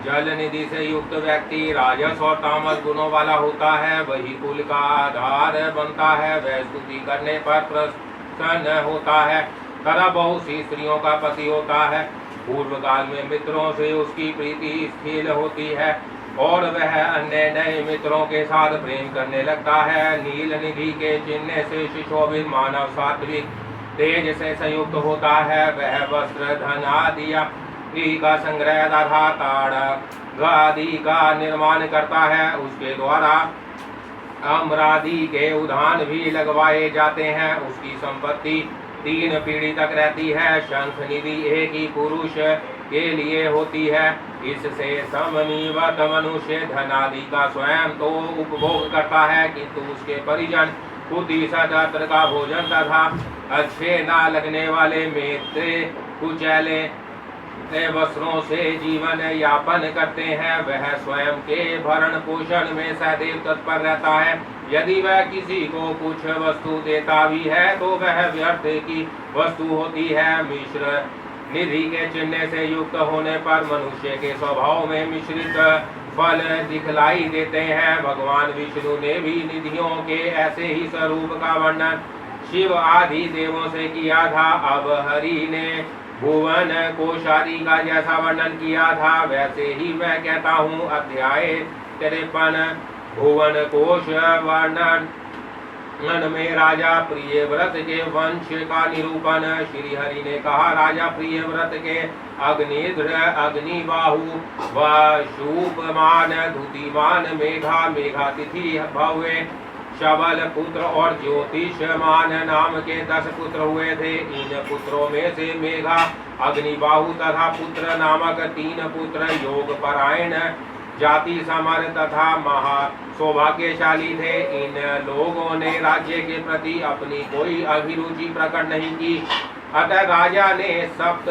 जल निधि से युक्त व्यक्ति राजस और तामस गुणों वाला होता है, वही कुल का आधार बनता है। वह स्तुति करने पर प्रसन्न होता है तथा बहुत सी स्त्रियों का पति होता है। पूर्व काल में मित्रों से उसकी प्रीति स्थिर होती है और वह अन्य नए मित्रों के साथ प्रेम करने लगता है। नील निधि के चिन्ह से सुशोभित मानव सात्विक तेज से संयुक्त होता है। वह वस्त्र धन आदि का संग्रह तथा ताड़ आदि का निर्माण करता है। उसके द्वारा अम्रादि के उद्यान भी लगवाए जाते हैं। उसकी संपत्ति 3 पीढ़ी तक रहती है। शंख निधि एक ही पुरुष के लिए होती है। इससे सममीवत मनुष्य धन आदि का स्वयं तो उपभोग करता है, किंतु उसके परिजन खुदी सत्र का भोजन तथा अच्छे न लगने वाले मेरे कुचैले वस्त्रों से जीवन यापन करते हैं। वह स्वयं के भरण पोषण में सदैव तत्पर रहता है। यदि वह किसी को कुछ वस्तु देता भी है तो वह व्यर्थ की वस्तु होती है। मिश्र निधि के चिन्ह से युक्त होने पर मनुष्य के स्वभाव में मिश्रित फल दिखलाई देते हैं। भगवान विष्णु ने भी निधियों के ऐसे ही स्वरूप का वर्णन शिव आदि देवों से किया था। अब हरि ने भुवन कोशादी का जैसा वर्णन किया था वैसे ही मैं कहता हूँ। अध्याय 53 भुवन कोश वर्णन में राजा प्रियव्रत के वंश का निरूपण। श्री हरि ने कहा, राजा प्रियव्रत के अग्निध्र अग्निबाहु व शूपमान धुतिमान मेघा मेघातिथि भव्य शबल पुत्र और ज्योतिषमान नाम के 10 पुत्र हुए थे। इन पुत्रों में से मेघा अग्निबाहु तथा पुत्र नामक 3 पुत्र योग परायण जाति समर तथा महा सौभाग्यशाली थे। इन लोगों ने राज्य के प्रति अपनी कोई अभिरुचि प्रकट नहीं की। अतः राजा ने सप्त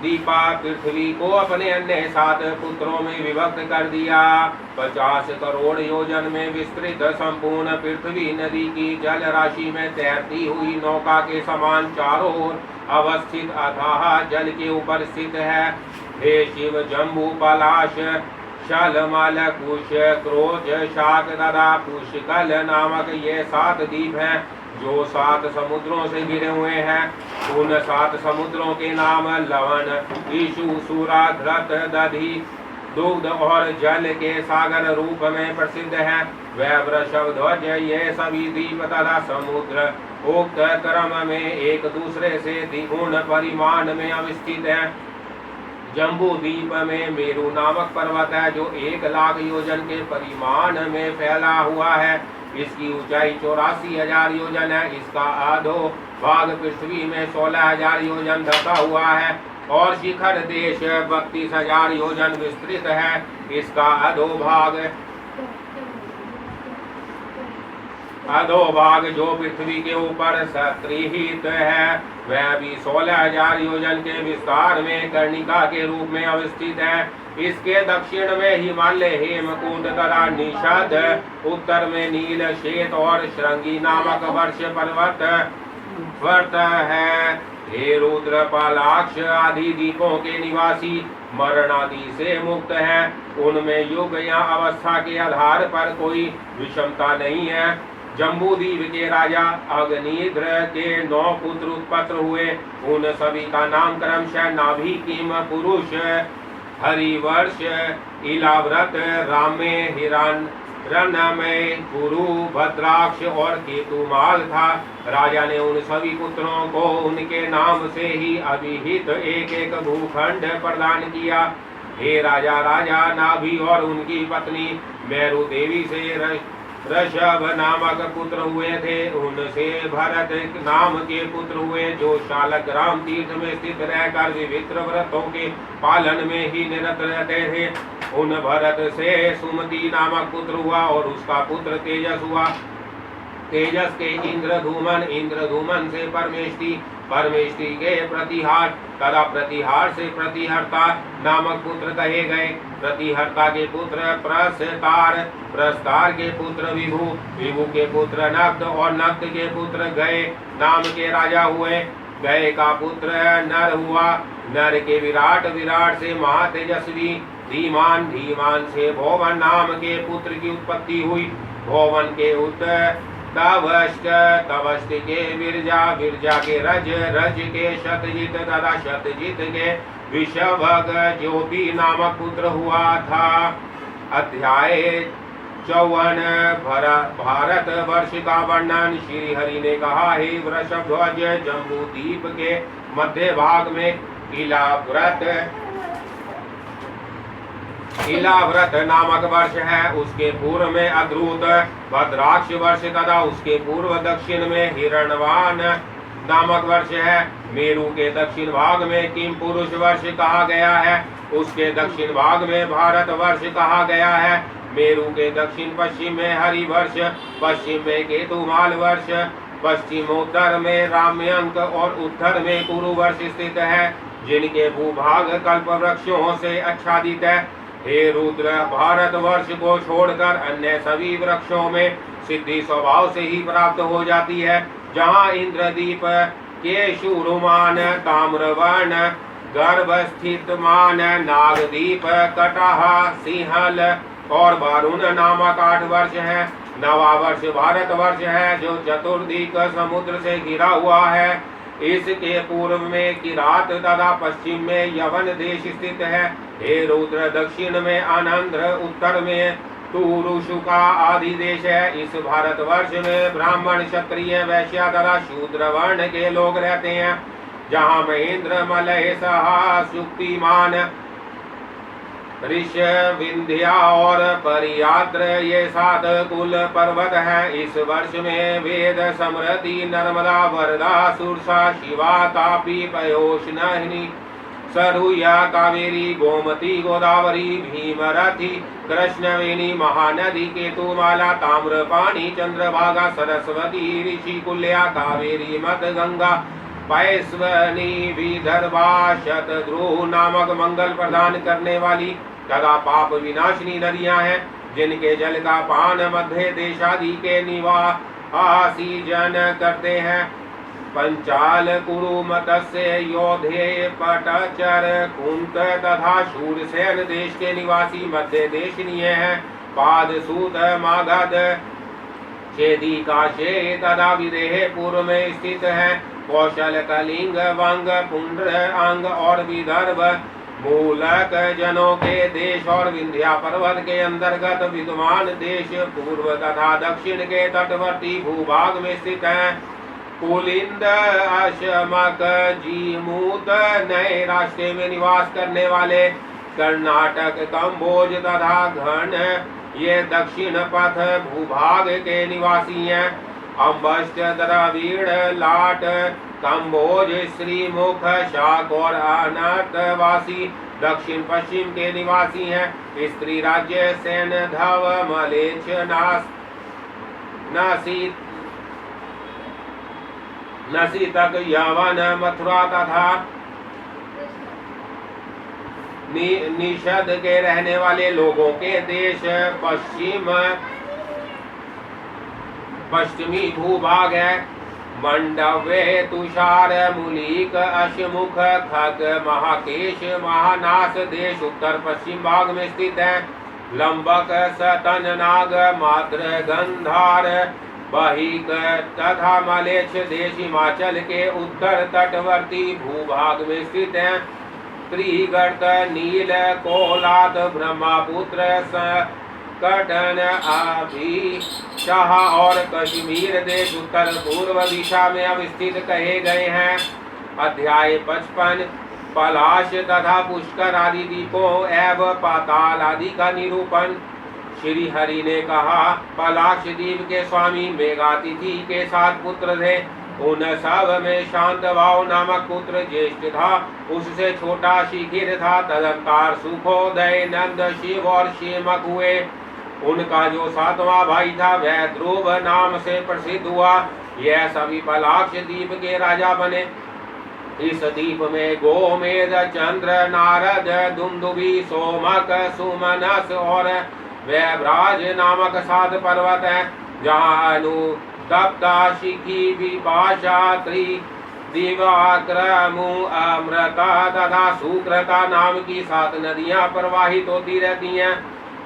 दीपा पृथ्वी को अपने अन्य 7 पुत्रों में विभक्त कर दिया। 50 करोड़ योजन में विस्तृत संपूर्ण पृथ्वी नदी की जल राशि में तैरती हुई नौका के समान चारों ओर अवस्थित अथाह जल के ऊपर स्थित है। हे शिव, जम्बू पलाश शलमल कुश क्रोध शाक तथा पुष्कल नामक ये 7 द्वीप हैं जो 7 समुद्रों से घिरे हुए हैं। उन 7 समुद्रों के नाम लवण ईशु सूरा धृत दधि दुग्ध और जल के सागर रूप में प्रसिद्ध है। वह वृषभ ध्वज ये सभी द्वीप तथा समुद्र उक्त क्रम में एक दूसरे से द्विगुण परिमाण में अवस्थित है। जम्बू द्वीप में मेरु नामक पर्वत है जो 1 लाख योजन के परिमाण में फैला हुआ है। इसकी ऊंचाई 84,000 योजन है। इसका आधो भाग पृथ्वी में 16,000 योजन ढका हुआ है और शिखर देश 32,000 योजन विस्तृत है। इसका अधोभाग जो पृथ्वी के ऊपर सत्रिहित है वह भी 16,000 योजन के विस्तार में कर्णिका के रूप में अवस्थित है। इसके दक्षिण में हिमालय हेमकूट तथा निषद, उत्तर में नील श्वेत और श्रृंगी नामक वर्ष पर्वत है। हे रुद्र, पलाक्ष आदि द्वीपों के निवासी मरण आदि से मुक्त है। उनमें युग या अवस्था के आधार पर कोई विषमता नहीं है। जम्बूद्वीप के राजा अग्निध्र के 9 पुत्र उत्पन्न हुए। उन सभी का नाम क्रमशः नाभिकीम पुरुष, हरिवर्ष, इलाव्रत, रामे, हिरण्मय, गुरु, भद्राक्ष और केतुमाल था। राजा ने उन सभी पुत्रों को उनके नाम से ही अभिहित एक भूखंड प्रदान किया। हे राजा, राजा नाभि और उनकी पत्नी मेरु देवी से ऋषभ नामक पुत्र हुए थे। उनसे भरत नाम के पुत्र हुए जो शालग्राम तीर्थ में स्थित रहकर विविध व्रतों के पालन में ही निरत रहते थे। उन भरत से सुमति नामक पुत्र हुआ और उसका पुत्र तेजस हुआ। तेजस के इंद्रधूमन से परमेष्टि के प्रतिहार तथा प्रतिहार से प्रतिहर्ता नामक पुत्र कहे गए। प्रतिहर्ता के पुत्र प्रस्तार के पुत्र विभु के पुत्र नक्द और नक्द के पुत्र गए नाम के राजा हुए। गए का पुत्र नर हुआ नर के विराट, विराट से महातेजस्वी, धीमान, धीमान से भोवन नाम के पुत्र की उत्पत्ति हुई। भोवन के तवष्ट, तवष्ट के विरजा, विरजा के रज, रज के शतजित तथा शतजित के विषभग, जो भी नामक पुत्र हुआ था। अध्याय 54 भारत वर्ष का वर्णन। श्री हरि ने कहा, हे वृषभध्वज, जम्बू द्वीप के मध्य भाग में इलाव्रत नामक वर्ष है। उसके पूर्व में अद्रुत भद्राक्ष वर्ष तथा उसके पूर्व दक्षिण में हिरणवान नामक वर्ष है। मेरु के दक्षिण भाग में किम पुरुष वर्ष कहा गया है। उसके दक्षिण भाग में भारत वर्ष कहा गया है। मेरु के दक्षिण पश्चिम में हरि वर्ष, पश्चिम में केतुमाल वर्ष, पश्चिमोत्तर में राम्यंक और उत्तर में कुरु वर्ष स्थित है, जिनके भूभाग कल्प वृक्षों से आच्छादित है। हे रुद्र, भारत वर्ष को छोड़कर अन्य सभी वृक्षों में सिद्धि स्वभाव से ही प्राप्त हो जाती है। जहाँ इंद्रदीप के शूरुमान, ताम्रवर्ण गर्भ स्थित मान, नागदीप, कटाहा, सिंहल और वारुण नामक 8 वर्ष है। नवा वर्ष भारत वर्ष है, जो चतुर्दिक समुद्र से घिरा हुआ है। इसके पूर्व में किरात तथा पश्चिम में यवन देश स्थित है। हे रुद्र, दक्षिण में आनंद्र, उत्तर में तुरुषुका आदि देश है। इस भारत वर्ष में ब्राह्मण, क्षत्रिय, वैश्य तथा शूद्र वर्ण के लोग रहते हैं। जहाँ महेंद्र, मलय, सहा, शुक्तिमान, ऋष, विंध्या और परियाद्र ये 7 कुल पर्वत है। इस वर्ष में वेद, समृद्धि, नर्मदा, वरदा, सुरसा, शिवा, तापी, पयोष्णहिनी, सरुया, कावेरी, गोमती, गोदावरी, भीमरथी, कृष्णवेणी, महानदी, केतुमाला, ताम्रपाणी, चंद्रभागा, सरस्वती, ऋषिकुल्या, कावेरी, मत गंगा, पैस्वनी, विदर्भा, शतद्रुह नामक मंगल प्रदान करने वाली तथा पाप विनाशिनी नदियां हैं, जिनके जल का पान मध्य देशादि के निवासी जन करते हैं। पंचाल, कुरु, मत्स्य, योधे, पटचर, कुंत तथा शूरसेन देश के निवासी मध्य देशनीय हैं। पाद, सूत, मागध, छेदी, काशे तथा विदेह पूर्व में स्थित है। कौशल, कलिंग, वंग, पुंड्र, अंग और विदर्भ मूलक जनों के देश और विंध्या पर्वत के अंतर्गत विद्यमान देश पूर्व तथा दक्षिण के तटवर्ती भूभाग में स्थित है। कुलिंद, अशमक, जीमूत नए रास्ते में निवास करने वाले कर्नाटक, कंबोज तथा घन ये दक्षिण पथ भूभाग के निवासी हैं। अम्बष्ट, द्रविड़, लाट, कंबोज, श्रीमुख, शाक और अनर्तवासी दक्षिण पश्चिम के निवासी हैं। स्त्री राज्य सेन, धव, मलेच्छ, नसी तक यवन, मथुरा तथा निषद के रहने वाले लोगों के देश पश्चिमी भूभाग है। मंडवे, तुषार, मुलीक, अशमुख, खग, महाकेश, महानास देश उत्तर पश्चिम भाग में स्थित है। लंबक, सतन, नाग, मात्र, गंधार, बहिक तथा मलेच्छ देश हिमाचल के उत्तर तटवर्ती भूभाग में स्थित है। त्रिगर्त, नील, कोलात, ब्रह्मपुत्र, कटन, शाह और कश्मीर देश उत्तर पूर्व दिशा में अवस्थित कहे गए हैं। अध्याय 55 पलाश तथा पुष्कर आदि द्वीपों एवं पाताल आदि का निरूपण। श्री हरि ने कहा, पलाश द्वीप के स्वामी मेघातिथि के 7 पुत्र थे। उन सब में शांत भाव नामक पुत्र ज्येष्ठ था। उससे छोटा शिखिर था। तदंतर सुखोदय, नंद, शिव और शेमक हुए। उनका जो 7वां भाई था वह ध्रुव नाम से प्रसिद्ध हुआ। यह सभी पलाक्ष द्वीप के राजा बने। इस द्वीप में गोमेद, चंद्र, नारद, दुंदुभि, सोमक, सुमनस और वैभ्राज नामक 7 पर्वत है, जहाँ अनुतप्ता, शिखी, विपाशा, दिवाक्रमु अमृता तथा सुकृता नाम की 7 नदियां प्रवाहित होती रहती हैं।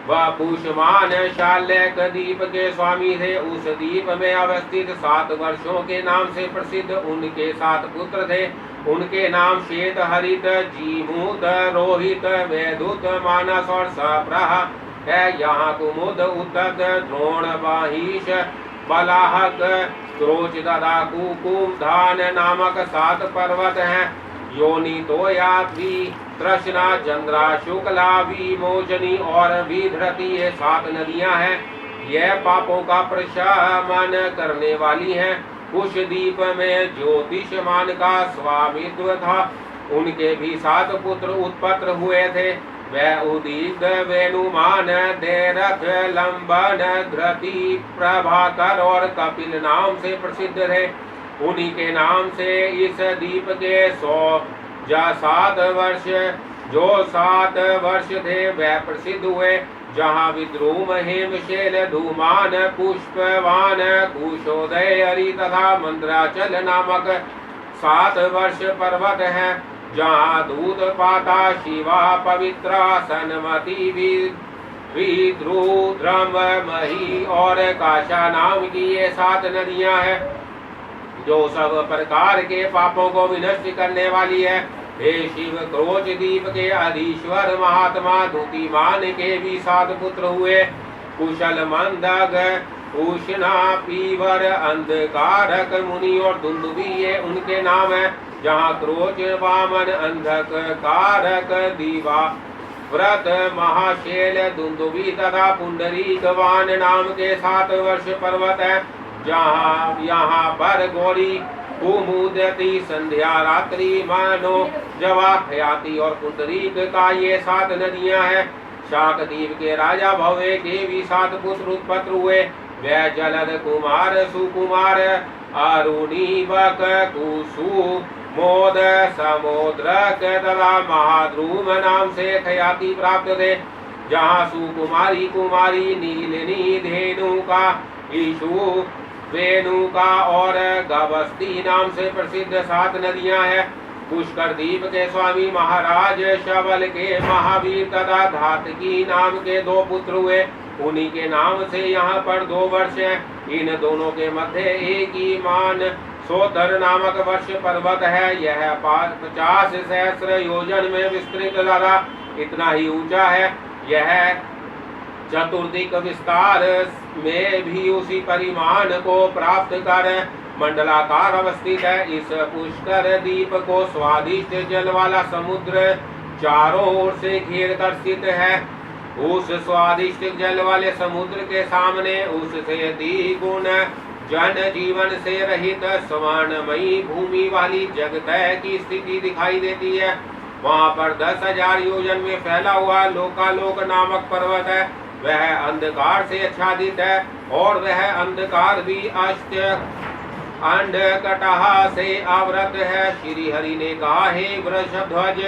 वह पुष्यमान शाल्यक द्वीप के स्वामी थे। उस द्वीप में अवस्थित 7 वर्षों के नाम से प्रसिद्ध उनके 7 पुत्र थे। उनके नाम श्वेत, हरित, जीमूत, रोहित, वैदुत, मानस और सप्रह है। यहाँ कुमुद, उतत, द्रोण, बाहिष, बलाहक, क्रोच तथा कुकुम धान नामक 7 पर्वत हैं। योनि तोया भी तृष्णा, चंद्रा, शुक्ला, विमोचनी और विधृति ये 7 नदियां हैं। यह पापों का प्रशमन करने वाली हैं। कुश द्वीप में ज्योतिषमान का स्वामित्व था। उनके भी 7 पुत्र उत्पन्न हुए थे। वह उदीत, वेणुमान, देरथ, लंबन, धृति, प्रभाकर और कपिल नाम से प्रसिद्ध थे। उन्हीं के नाम से इस द्वीप के 7 वर्ष जो 7 वर्ष थे वह प्रसिद्ध हुए। जहाँ विद्रुम, हेमशैल, धूमान, पुष्पवान, कुशोदय, हरि तथा मंद्राचल नामक 7 वर्ष पर्वत हैं। जहाँ दूध, पाता, शिवा, पवित्रा, सनमति, विद्रुद्रम, मही और काशा नाम की ये 7 नदियां हैं जो सब प्रकार के पापों को विनष्ट करने वाली है। हे शिव, क्रोच द्वीप के अधीश्वर महात्मा धुतिमान के भी 7 पुत्र हुए। कुशल, मंदग, उष्णा, पीवर, अंधकारक, मुनि और दुंदुभी ये उनके नाम है। जहाँ क्रोच, वामन, अंधक, कारक, दीवा, व्रत, महाशैल, दुंदुभी तथा पुंडरीकवान नाम के 7 वर्ष पर्वत है। जहाँ यहाँ पर गौरी, कुमुदती, संध्या, रात्रि, मानो, जवा, हयाती और पुंडरीक का ये 7 नदियां हैं। शाकद्वीप के राजा भव्य के भी 7 पुत्र उत्पन्न हुए। वह जलद कुमार, सुकुमार, अरुणीबक, कुसु, मोद, समुद्रक तथा महाद्रुम नाम से ख्याति प्राप्त थे। जहाँ सुकुमारी, कुमारी, नीलिनी, धेनुका, ईशु, वेणुका और गवस्ती नाम से प्रसिद्ध 7 नदियां हैं। पुष्कर द्वीप के स्वामी महाराज शबल के महावीर तथा धातकी नाम के 2 पुत्र हुए। उन्हीं के नाम से यहाँ पर 2 वर्ष है। इन दोनों के मध्य एक ही मान सोतर नामक वर्ष पर्वत है। यह 50 सहस्र योजन में विस्तृत लगा, इतना ही ऊंचा है। यह चतुर्दिक विस्तार में भी उसी परिमाण को प्राप्त कर मंडलाकार अवस्थित है। इस पुष्कर द्वीप को स्वादिष्ट जल वाला समुद्र चारों ओर से घेर कर स्थित है। उस स्वादिष्ट जल वाले समुद्र के सामने उससे द्विगुण जन जीवन से रहित स्वर्णमयी भूमि वाली जगतय की स्थिति दिखाई देती है। वहाँ पर 10,000 योजन में फैला हुआ लोकालोक नामक पर्वत है। वह अंधकार से आच्छादित है और वह अंधकार भी अष्ट अंडकटहा से आवृत है। श्री हरि ने कहा, हे वृषध्वज,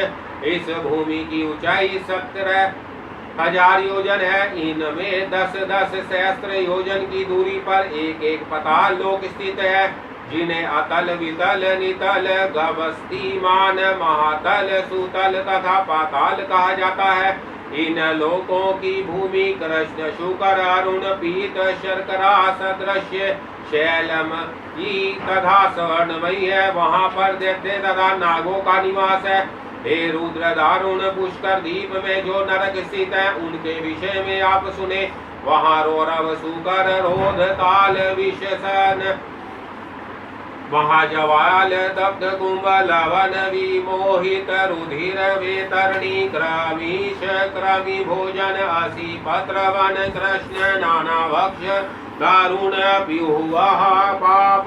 इस भूमि की ऊंचाई 17,000 योजन है। इनमें 10-10 सहस्त्र योजन की दूरी पर एक एक पाताल लोक स्थित है, जिन्हें अतल, वितल, नितल, गवस्तीमान, महातल, सुतल तथा पाताल कहा जाता है। इन लोकों की भूमि कृष्ण, शुकर, अरुण, पीत, शर्करा सदृश्य, शैलम तथा स्वर्णमयी है। वहाँ पर दैत्य तथा नागों का निवास है। हे रुद्र, दारुण पुष्कर द्वीप में जो नरक स्थित है उनके विषय में आप सुने। वहाँ रौरव, सुकर, रोध, ताल, विषसन, महाजवाल, दग्ध, कुंभ, लवन, विमोहित, रुधिर, वेतरणी, क्रमीश, क्रमी भोजन, असी, पत्रवन, कृष्ण, नाना भक्ष, दारुण, प्युह, पाप,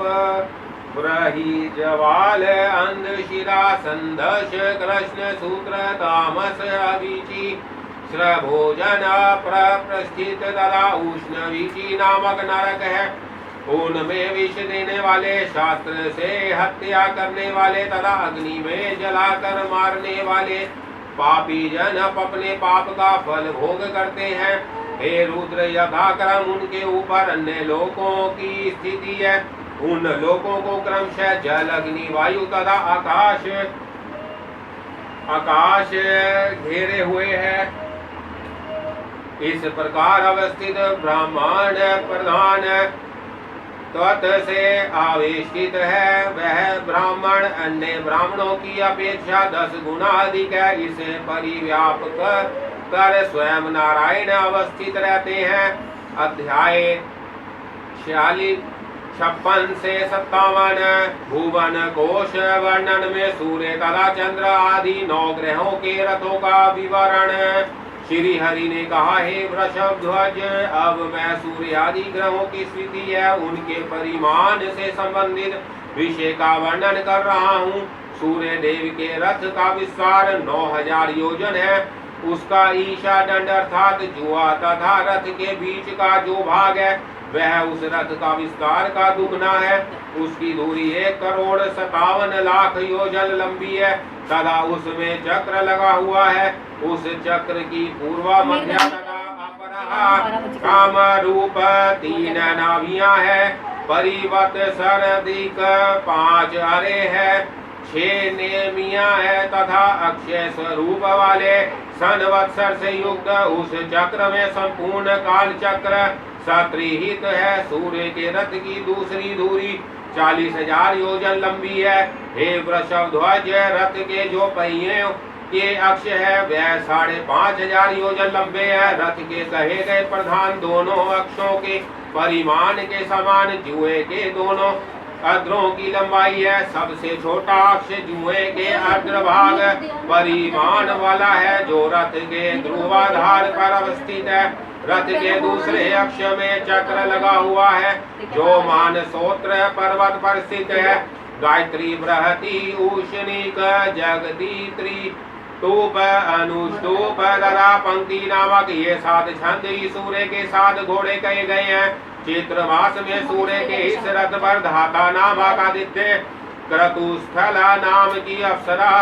ब्रही, जवाल, अंध, शिरा, संदश, कृष्ण, सूत्र, तामस, अभिचि, श्रभोजन, प्रस्थित तथा उष्ण विचि नामक नरक है। उनमें विष देने वाले, शास्त्र से हत्या करने वाले तथा अग्नि में जलाकर मारने वाले पापी जन अपने पाप का फल भोग करते हैं। हे रुद्र, यथाक्रम उनके ऊपर अन्य लोकों की स्थिति है। उन लोकों को क्रमशः जल अग्नि वायु तथा आकाश घेरे हुए है। इस प्रकार अवस्थित ब्राह्मण प्रधान तत्व से आवेशित है, वह ब्राह्मण अन्य ब्राह्मणों की अपेक्षा 10 गुना अधिक है। इसे परिव्यापक कर स्वयं नारायण अवस्थित रहते हैं। अध्याय 56 से 57 भुवन कोश वर्णन में सूर्य तथा चंद्र आदि 9 ग्रहों के रथों का विवरण। श्री हरि ने कहा, हे वृषभ ध्वज, अब मैं सूर्य आदि ग्रहों की स्थिति है उनके परिमाण से संबंधित विषय का वर्णन कर रहा हूँ। सूर्य देव के रथ का विस्तार 9000 योजन है। उसका ईशा दंड अर्थात जुआ तथा रथ के बीच का जो भाग है वह उस रथ का विस्तार का दुगना है। उसकी दूरी 1,57,00,000 योजन लंबी है तथा उसमें चक्र लगा हुआ है। उस चक्र की पूर्व मध्य तथा अपरा काम रूप 3 नाभियां है। परिवत सरदिक 5 अरे है, 6 नेमियां है तथा अक्षय स्वरूप वाले संवत्सर से युक्त उस चक्र में संपूर्ण काल चक्र सत्रिहित है। सूर्य के रथ की दूसरी धुरी 40,000 योजन लंबी है। हे वृषभ ध्वज, रथ के जो पहिए के अक्ष है वह 5,500 योजन लंबे है। रथ के कहे गए प्रधान दोनों अक्षों के परिमाण के समान जुए के दोनों अग्रों की लंबाई है। सबसे छोटा अक्ष जुए के अग्रभाग परिमाण वाला है जो रथ के ध्रुवाधार पर अवस्थित है। रथ के दूसरे अक्ष में चक्र लगा हुआ है जो मानसोत्र पर्वत पर स्थित है। गायत्री, बृहति, उष्णिक, जगदीत्री, टूप, अनुष्टूप तथा पंक्ति नामक ये 7 छंद ही सूर्य के 7 घोड़े कहे गए हैं। चैत्र मास में सूर्य के इस रथ पर धाता नामक आदित्य, क्रतुस्थला नाम की अप्सरा,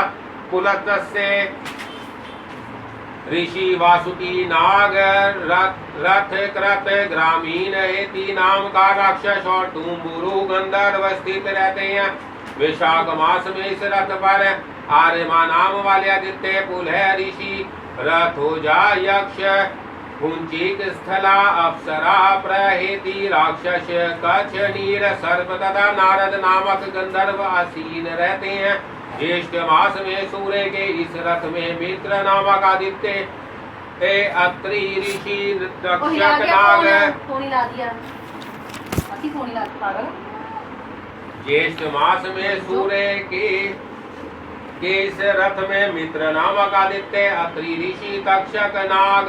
पुलत्स्य ऋषि, वासुकी नाग, रथ कृत, ग्रामीण हेति नाम का राक्षस और तुम्बुरु गंधर्व स्थित रहते हैं। विशाख मास में इस रथ पर आर्यमा नाम वाले आदित्य, पुलह ऋषि, रथोजा, यक्ष, कुंचिक, स्थला, अप्सरा, प्रहेति, राक्षस, कच्छ, नीर, सर्प तथा नारद नामक गंधर्व आसीन रहते हैं। ज्येष्ठ मास में सूर्य के इस रथ में मित्र नामक आदित्य, अत्रि, ऋषि, तक्षक, नाग। ज्येष्ठ मास में सूर्य के इस रथ में मित्र नामक आदित्य, अत्रि, ऋषि, तक्षक, नाग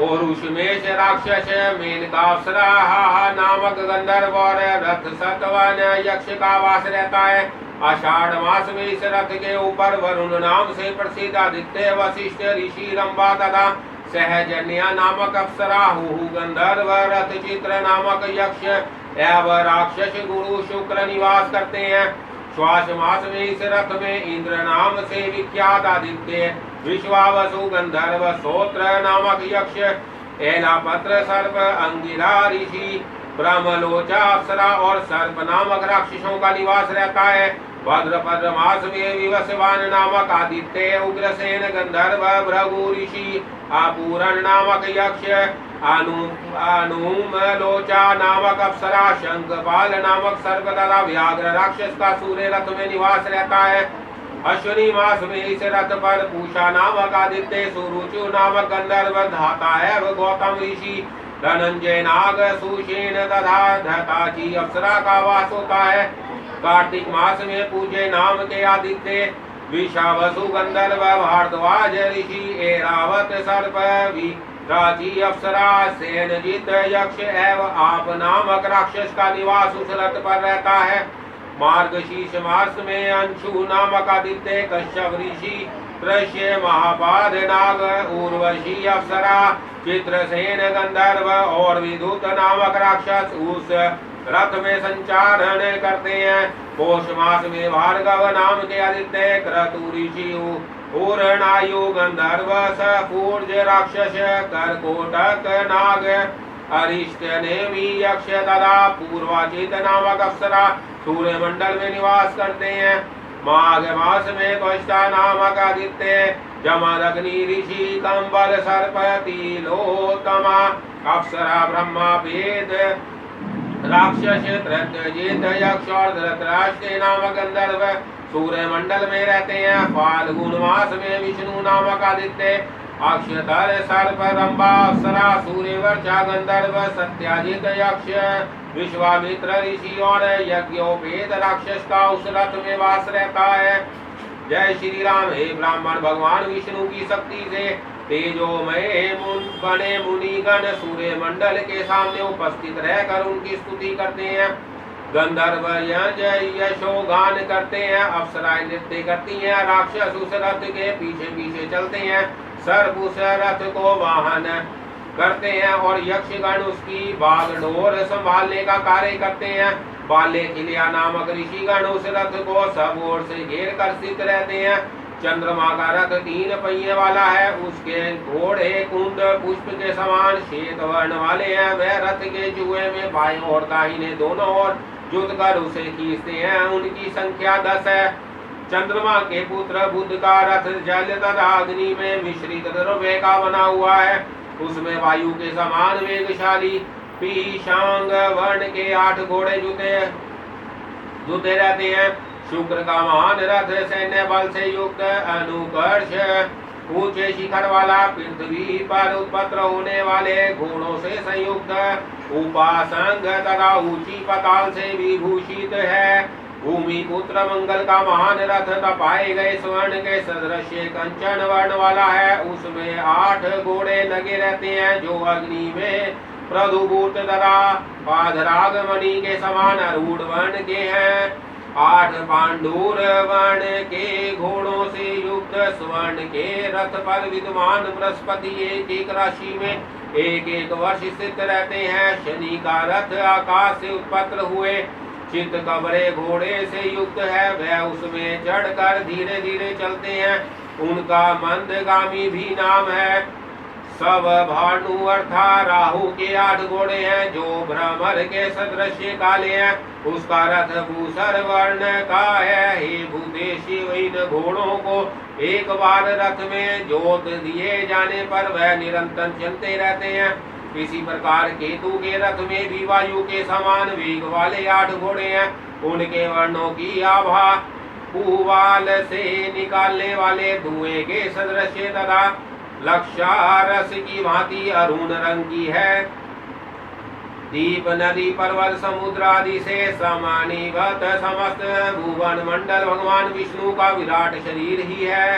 और उष्मेश राक्षस, मेनका, अप्सरा, हाहा नामक गंधर्व और रथ सतवन यक्ष का वास रहता है। आषाढ़ मास में इस रथ के ऊपर वरुण नाम से प्रसिद्ध आदित्य, वशिष्ठ, ऋषि, रंभा तथा सहजन्या नामक अप्सरा, हुहु गंधर्व, रथ चित्र नामक यक्ष एवं राक्षस गुरु शुक्र निवास करते हैं। श्वास मास में इस रथ में इंद्र नाम से विख्यात आदित्य, विश्वावसु, गंधर्व, सोत्र नामक यक्ष, एलापत्र, सर्प, अंगिरा, ऋषि, ब्रह्मलोचा, अप्सरा और सर्प नामक राक्षसों का निवास रहता है। भद्रपद मास में विवस्वान नामक आदित्य, उग्रसेन, गंधर्व, भृगु, ऋषि, आपूरण नामक यक्ष, अनुम लोचा नामक अप्सरा, शंखपाल नामक सर्प तथा व्याघ्र राक्षस का सूर्य रथ में निवास रहता है। अश्विनी मास में इस रथ पर पूषा नामक आदित्य, सुरुचु नामक गंधर्व, धाता है गौतम ऋषि, धनंजय नाग, सुषेण तथा धताची अप्सरा का वास होता है। कार्तिक मास में पूज्य नाम के आदित्य, विषावसु, गंधर्व, भारद्वाज ऋषि, ऐरावत, सर्प, विराची अप्सरा, सेनजित यक्ष एवं आप नामक राक्षस का निवास उस रथ पर रहता है। मार्गशीर्ष मास में अंशु नामक आदित्य, कश्यप ऋषि, त्रस्य, महापाद, नाग, उर्वशी अप्सरा, चित्रसेन गंधर्व और विद्युत नामक राक्षस उस रथ में संचारण करते हैं। पौष मास में भार्गव नाम के आदित्य, क्रतु ऋषि, पूर्णायु गंधर्व, सपूर्ज राक्षस, करकोटक नाग, अरिष्ट नेमी यक्ष तथा पूर्वाचित नामक अप्सरा सूर्य मंडल में निवास करते हैं। माघ मास में त्वष्टा नामक आदित्य, जमद अग्नि ऋषि कंबल सर्पति लोतमा अप्सरा ब्रह्मा वेद राक्षस त्रयजित यक्ष और धृतराष्ट्र नामक गंधर्व सूर्य मंडल में रहते हैं। फाल्गुन मास में विष्णु नामक आदित्य, अक्षतर सर्प रंभा अप्सरा सूर्य वर्षा गंधर्व सत्याजित यक्ष विश्वामित्र ऋषि और यज्ञोपेत राक्षस का उस रथ में वास रहता है। जय श्री राम। हे ब्राह्मण, भगवान विष्णु की शक्ति से तेजोमय बने मुनिगण सूर्य मंडल के सामने उपस्थित रहकर उनकी स्तुति करते हैं। गंधर्व यशोगान करते हैं, अप्सराएं नृत्य करती हैं, राक्षस उस रथ के पीछे पीछे चलते हैं, सर्प उस रथ को वाहन करते हैं और यक्षगण उसकी बागडोर संभालने का कार्य करते हैं। बाल्य किलिया नामक ऋषिगण उस रथ को सब ओर से घेर कर स्थित रहते हैं। चंद्रमा का रथ 3 पहिए वाला है, उसके घोड़े कुंड पुष्प के समान श्वेत वर्ण वाले हैं। वह रथ के जुए में बाएं और दाहिने दोनों ओर जुट कर उसे खींचते हैं। उनकी संख्या 10 है। चंद्रमा के पुत्र बुध का रथ जल तथा अग्नि में मिश्रित द्रव्य का बना हुआ है, उसमें वायु के समान वेगशाली पीशांग वर्ण के 8 घोड़े जुते रहते हैं। शुक्र का महान रथ सैन्य बल से युक्त अनुकर्ष ऊंचे शिखर वाला पृथ्वी पर उत्पन्न होने वाले घोड़ों से संयुक्त उपासंग तथा ऊंची पताल से विभूषित है। भूमि पुत्र मंगल का महान रथ तपाए गए स्वर्ण के सदृश कंचन वर्ण वाला है, उसमें 8 घोड़े लगे रहते हैं जो अग्नि में प्रदुभूत तथा पादराग मणि के समान अरूढ़ वर्ण के हैं। 8 पांडुर वर्ण के घोड़ों से युक्त स्वर्ण के रथ पर विद्वान बृहस्पति एक राशि में एक वर्ष स्थित रहते हैं। शनि का रथ आकाश से उत्पन्न हुए चित्त कबरे घोड़े से युक्त है, वह उसमें चढ़कर धीरे धीरे चलते हैं। उनका मंदगामी भी नाम है। सब भानु अर्थात राहु के 8 घोड़े हैं जो भ्रमर के सदृश काले हैं, उसका रथ भूसर वर्ण का है। हे भूदेशी, इन घोड़ों को एक बार रथ में जोत दिए जाने पर वह निरंतर चलते रहते हैं। इसी प्रकार केतु के रथ में भी वायु के समान वेग वाले 8 घोड़े हैं। उनके वर्णों की आभा पुवाल से निकालने वाले धुएं के सदृश तथा लक्षारस की भांति अरुण रंग की है। दीप नदी पर्वत समुद्र आदि से समानीभूत समस्त भुवन मंडल भगवान विष्णु का विराट शरीर ही है।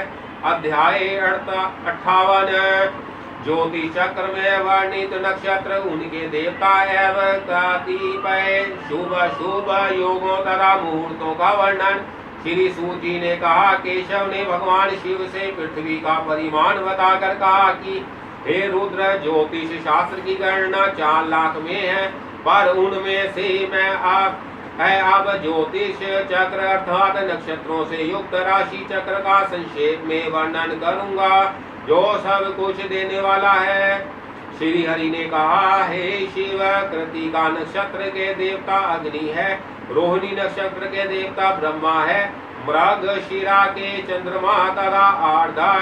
अध्याय 58। ज्योति चक्र में वर्णित नक्षत्र उनके देवता एवं कतिपय शुभ शुभ योगों तथा मुहूर्तों का वर्णन। श्री सूजी ने कहा, केशव ने भगवान शिव से पृथ्वी का परिमाण बताकर कहा कि हे रुद्र, ज्योतिष शास्त्र की गणना 4 लाख में है, पर उनमें से मैं अब ज्योतिष चक्र अर्थात नक्षत्रों से युक्त राशि चक्र का संक्षेप में वर्णन करूंगा जो सब कुछ देने वाला है। श्री हरि ने कहा, हे शिव, कृतिका नक्षत्र के देवता अग्नि है, रोहिणी नक्षत्र के देवता ब्रह्मा है, मृगशिरा के चंद्रमा तथा आर्धा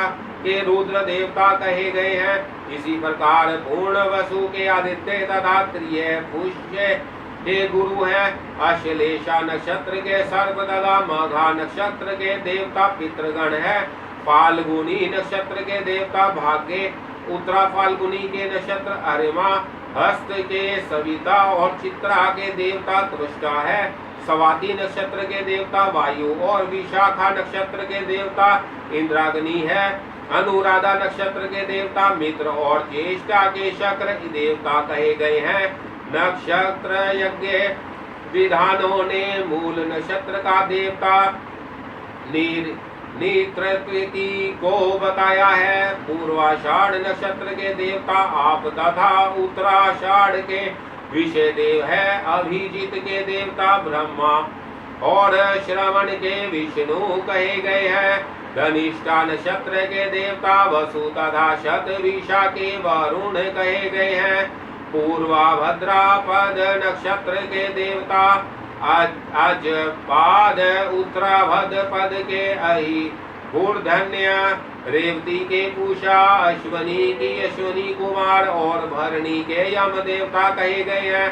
के रुद्र देवता कहे गए हैं। इसी प्रकार पूर्ण वसु के आदित्य तथा त्रिय पुष्य के गुरु हैं। अश्लेषा नक्षत्र के सर्प तथा मघा नक्षत्र के देवता पितृगण है। फाल्गुनी नक्षत्र के देवता भाग्य, उत्तरा फाल्गुनी के नक्षत्र अरिमा, हस्त के सविता और चित्रा के देवता त्वष्टा है। स्वाति नक्षत्र के देवता वायु और विशाखा नक्षत्र के देवता इंद्राग्नि है। अनुराधा नक्षत्र के देवता मित्र और ज्येष्ठा के शक्र देवता कहे गए हैं। नक्षत्र यज्ञ विधानों ने मूल नक्षत्र का देवता नेत्रत्वती को बताया है। पूर्वाषाढ़ नक्षत्र के देवता आप तथा उत्तराषाढ़ के विषय देव है। अभिजीत के देवता ब्रह्मा और श्रवण के विष्णु कहे गए हैं। धनिष्ठा नक्षत्र के देवता वसु तथा शतविषा के वरुण कहे गए हैं। पूर्वाभद्रापद नक्षत्र के देवता अजपाद उत्तराभद पद के अहि मूर्धन्य रेवती के पूषा अश्वनी की अश्वनी कुमार और भरणी के यम देवता कहे गए हैं।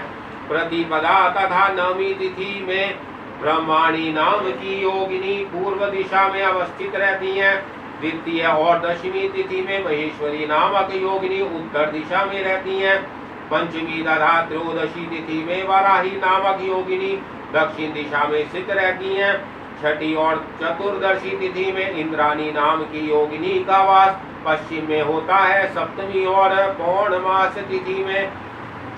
प्रतिपदा तथा नवमी तिथि में ब्रह्माणी नाम की योगिनी पूर्व दिशा में अवस्थित रहती हैं। द्वितीय और दशमी तिथि में महेश्वरी नामक योगिनी उत्तर दिशा में रहती हैं। पंचमी तथा त्रयोदशी तिथि में वाराही नामक योगिनी दक्षिण दिशा में स्थित रहती हैं। छठी और चतुर्दशी तिथि में इंद्राणी नाम की योगिनी का वास पश्चिम में होता है। सप्तमी और पौर्णमास तिथि में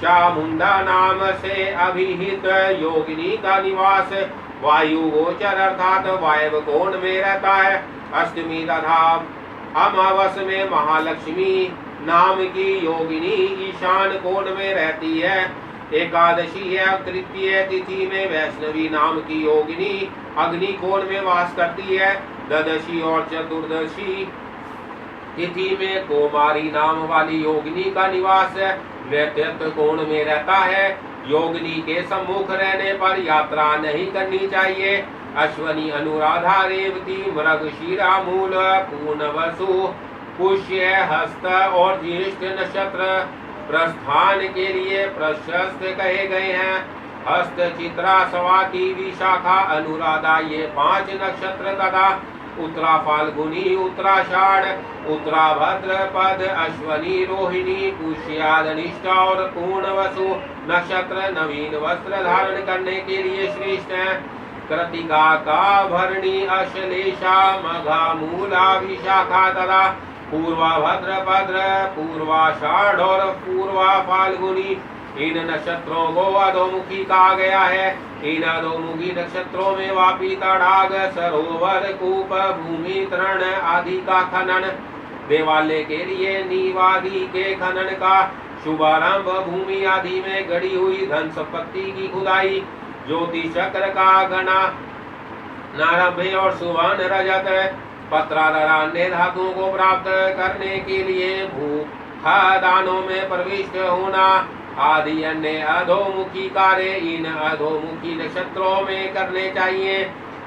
चामुंडा नाम से अभिहित योगिनी का निवास वायु गोचर अर्थात वायव कोण में रहता है। अष्टमी तथा अमावस में महालक्ष्मी नाम की योगिनी ईशान कोण में रहती है। एकादशी है तृतीय तिथि में वैष्णवी नाम की योगिनी अग्नि कोण में वास करती है। द्वादशी और चतुर्दशी तिथि में कुमारी नाम वाली योगिनी का निवास व्यक्तित्व कोण में रहता है। योगिनी के सम्मुख रहने पर यात्रा नहीं करनी चाहिए। अश्वनी अनुराधा रेवती मृगशिरा मूल पूर्णवसु पुष्य हस्त और ज्येष्ठ नक्षत्र प्रस्थान के लिए प्रशस्त कहे गए हैं। हस्त चित्रा स्वाति विशाखा अनुराधा ये 5 नक्षत्र तथा उत्तरा फाल्गुनी उत्तराषाढ़ उत्तराभद्र पद अश्वनी रोहिणी पुष्याधनिष्ठा और पूर्णवसु नक्षत्र नवीन वस्त्र धारण करने के लिए श्रेष्ठ है। कृतिका का भरणी अश्लेषा मघा मूला विशाखा तथा पूर्वाभद्र भद्र पूर्वाषाढ़ और पूर्वा फाल्गुनी इन नक्षत्रों को अधोमुखी कहा गया है। इन अधोमुखी नक्षत्रों में वापी तड़ाग सरोवर कूप भूमि तृण आदि का खनन देवालय के लिए नींव आदि के खनन का शुभारंभ भूमि आदि में गड़ी हुई धन संपत्ति की खुदाई ज्योति चक्र का गणा नारंभ और सुवर्ण रजत पत्राधर अन्य धातुओं को प्राप्त करने के लिए भू दानों में प्रविष्ट होना आदि अन्य अधोमुखी कार्य इन अधोमुखी नक्षत्रों में करने चाहिए।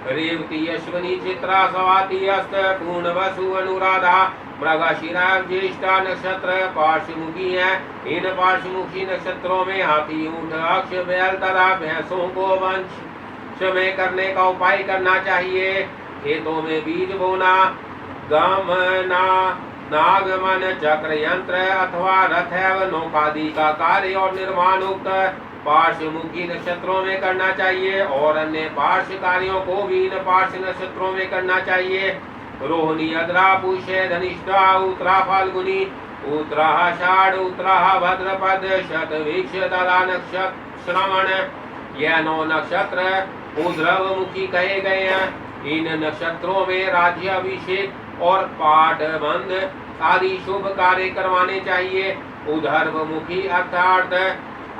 रेवती अश्वनी चित्रा स्वाति अस्त पूर्णवसु अनुराधा मृगशिरा ज्येष्ठा नक्षत्र पार्श्वमुखी है। इन पार्श्वमुखी नक्षत्रों में हाथी ऊंट अक्ष बैल तथा भैंसों को वंश में करने का उपाय करना चाहिए। खेतों में बीज बोना गमना नागमन चक्र यंत्र अथवा रथ एवं नौकादि का कार्य और निर्माण उक्त पार्श्वमुखी नक्षत्रों में करना चाहिए और अन्य पार्श्व कार्यों को भी इन पार्श्व नक्षत्रों में करना चाहिए। रोहिणी अद्रा पुष्य धनिष्ठा उत्तरा फाल्गुनी उत्तराषाढ़ उत्तरा भद्रपद शतवीक्ष तथा नक्षत्र श्रवण यह 9 नक्षत्र उद्रवमुखी कहे गए हैं। इन नक्षत्रों में राज्य अभिषेक और पाठ बंद आदि शुभ कार्य करवाने चाहिए। उधर्वमुखी अर्थात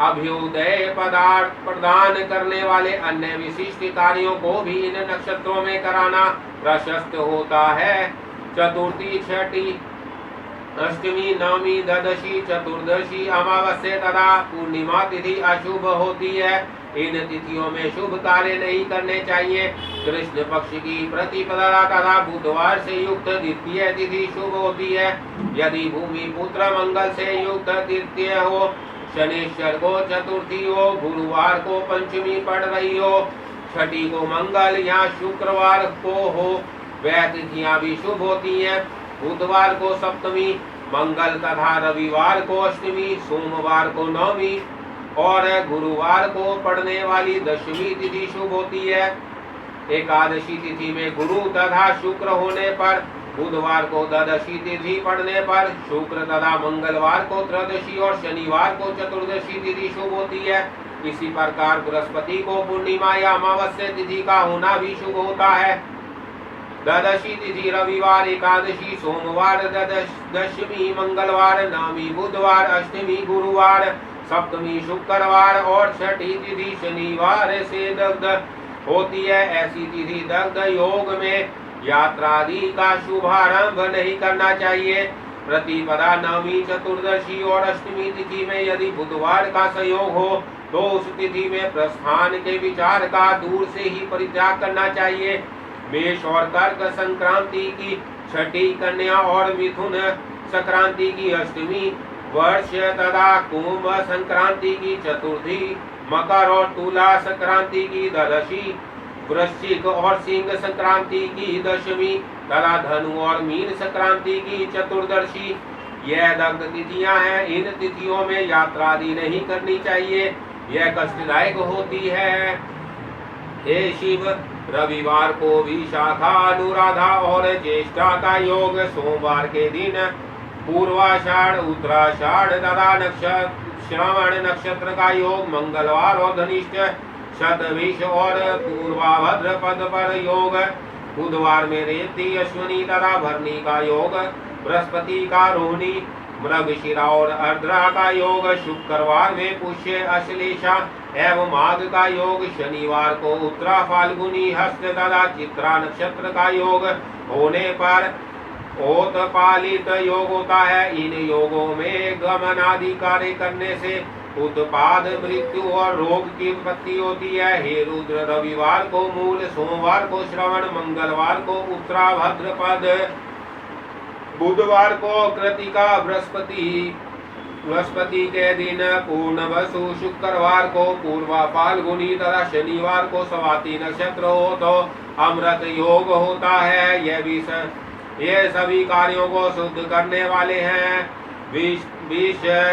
अभ्युदय पदार्थ प्रदान करने वाले अन्य विशिष्ट कार्यों को भी इन नक्षत्रों में कराना प्रशस्त होता है। चतुर्थी छठी अष्टमी नवमी द्वादशी चतुर्दशी अमावस्या तथा पूर्णिमा तिथि अशुभ होती है। इन तिथियों में शुभ कार्य नहीं करने चाहिए। कृष्ण पक्ष की प्रतिपदा तथा बुधवार से युक्त द्वितीय तिथि शुभ होती है। यदि भूमि पुत्र मंगल से युक्त तृतीय हो, शनिश्चर को चतुर्थी हो, गुरुवार को पंचमी पड़ रही हो, छठी को मंगल या शुक्रवार को हो, वह तिथियां भी शुभ होती हैं। बुधवार को सप्तमी, मंगल तथा रविवार को अष्टमी, सोमवार को नवमी और गुरुवार को पड़ने वाली दशमी तिथि शुभ होती है। एकादशी तिथि में गुरु तथा शुक्र होने पर, बुधवार को द्वादशी तिथि पड़ने पर, शुक्र तथा मंगलवार को त्रयोदशी और शनिवार को चतुर्दशी तिथि शुभ होती है। इसी प्रकार बृहस्पति को पूर्णिमा या अमावस्या तिथि का होना भी शुभ होता है। द्वादशी तिथि रविवार, एकादशी सोमवार, दशमी मंगलवार, नवमी बुधवार, अष्टमी गुरुवार, सप्तमी शुक्रवार और छठी तिथि शनिवार से दग्ध होती है। ऐसी तिथि दग्ध योग में यात्रा आदि का शुभारंभ नहीं करना चाहिए। प्रतिपदा, नवमी, चतुर्दशी और अष्टमी तिथि में यदि बुधवार का संयोग हो तो उस तिथि में प्रस्थान के विचार का दूर से ही परित्याग करना चाहिए। मेष और कर्क संक्रांति की छठी, कन्या और मिथुन संक्रांति की अष्टमी, वर्ष तथा कुंभ संक्रांति की चतुर्थी, मकर और तुला संक्रांति की द्वादशी, वृश्चिक और सिंह संक्रांति की दशमी तथा धनु और मीन संक्रांति की चतुर्दशी, यह दग्ध तिथियां हैं। इन तिथियों में यात्रा आदि नहीं करनी चाहिए, यह कष्टदायक होती है। हे शिव, रविवार को विशाखा, अनुराधा और ज्येष्ठा का योग, सोमवार के दिन पूर्वाषाढ़, उत्तराषाढ़ तथा श्रवण नक्षत्र का योग, मंगलवार और धनिष्ठ, शतभिष और पूर्वाभद्र पद पर योग, बुधवार में रेवती, अश्विनी तथा भरणी का योग, बृहस्पति का रोहिणी, मृगशिरा और अर्द्रा का योग, शुक्रवार में पुष्य, अश्लेषा एवं माघ का योग, शनिवार को उत्तरा, फाल्गुनी, हस्त तथा चित्रा नक्षत्र का योग होने पर ओतपालित योग होता है। इन योगों में गमन आदि कार्य करने से उत्पाद, मृत्यु और रोग की उत्पत्ति होती है। हे रुद्र, रविवार को मूल, सोमवार को श्रवण, मंगलवार को उत्तराभद्र पद, बुधवार को कृतिका, बृहस्पति के दिन पूर्णवसु, शुक्रवार को पूर्वा फाल्गुनी तथा शनिवार को स्वाति नक्षत्र हो तो अमृत योग होता है। ये सभी कार्यों को शुद्ध करने वाले हैं। विष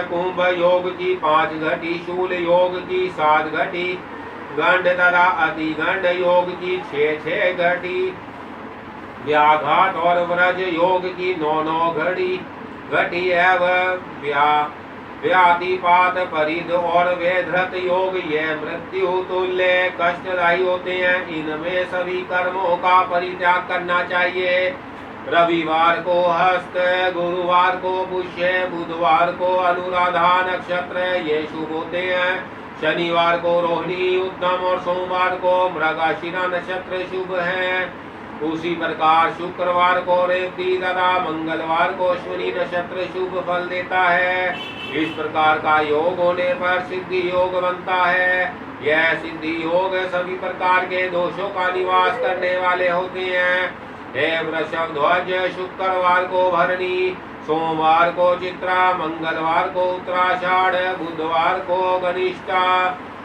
कुंभ योग की 5 घटी, शूल योग की 7 घटी, गंड तथा अतिगंड योग की 6 घटी, व्याघात और व्रज योग की 9 घटी एवं व्याधिपात, परिध और वेधृत योग ये मृत्यु तुल्य कष्टदायी होते हैं। इनमें सभी कर्मों का परित्याग करना चाहिए। रविवार को हस्त, गुरुवार को पुष्य, बुधवार को अनुराधा नक्षत्र ये शुभ होते हैं। शनिवार को रोहिणी, उद्यम और सोमवार को मृगशिरा नक्षत्र शुभ है। उसी प्रकार शुक्रवार को रेवती तथा मंगलवार को अश्विनी नक्षत्र शुभ फल देता है। इस प्रकार का योग होने पर सिद्धि योग बनता है। यह सिद्धि योग सभी प्रकार के दोषों का निवास करने वाले होते हैं। हे वृषभ ध्वज, शुक्रवार को भरणी, सोमवार को चित्रा, मंगलवार को उत्तराषाढ़, बुधवार को घनिष्ठा,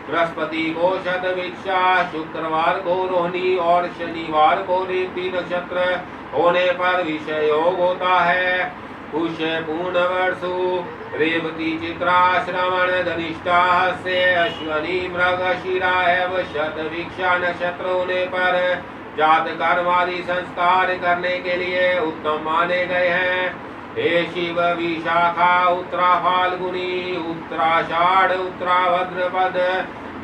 बृहस्पति को शतभिक्षा, शुक्रवार को रोहिणी और शनिवार को रेवती नक्षत्र होने पर विषय योग होता है। पुष्य, पूर्णवर्षु, रेवती, चित्रा, श्रवण, धनिष्ठा से अश्वनी, मृगशिरा एवं शतभिक्षा नक्षत्र होने पर जात कर्म आदि संस्कार करने के लिए उत्तम माने गए हैं। हे शिव, विशाखा, उत्तरा फाल्गुनी, उत्तराषाढ़, उत्तराभद्रपद,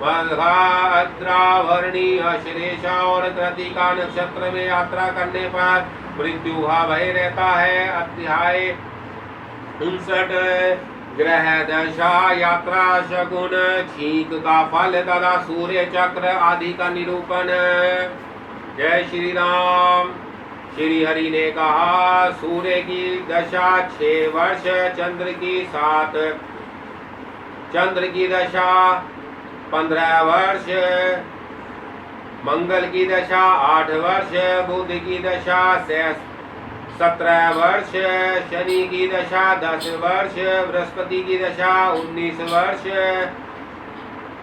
मघा, अद्रावर्णी, अश्लेषा और कृतिका नक्षत्र में यात्रा करने पर मृत्यु का भय रहता है। अध्याय 59 ग्रह दशा, यात्रा, शकुन, छींक का फल तथा सूर्य चक्र आदि का निरूपण। जय श्री राम। श्री हरि ने कहा, सूर्य की दशा 6 वर्ष, चंद्र की दशा 15 वर्ष, मंगल की दशा 8 वर्ष, बुध की दशा 17 वर्ष, शनि की दशा 10 वर्ष, बृहस्पति की दशा 19 वर्ष,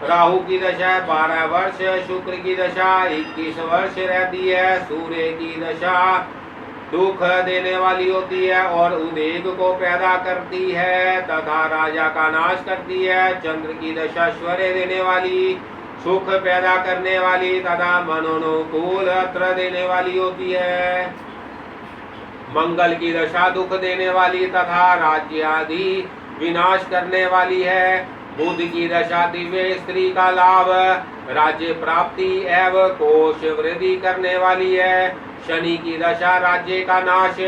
राहु की दशा 12 वर्ष, शुक्र की दशा 21 वर्ष रहती है। सूर्य की दशा दुख देने वाली होती है और उद्वेग को पैदा करती है तथा राजा का नाश करती है। चंद्र की दशा ऐश्वर्य देने वाली, सुख पैदा करने वाली तथा मनोनुकूल अत्र देने वाली होती है। मंगल की दशा दुख देने वाली तथा राज्य आदि विनाश करने वाली है। बुध की दशा दिव्य स्त्री का लाभ, राज्य प्राप्ति एवं कोश वृद्धि करने वाली है। शनि की दशा राज्य का नाश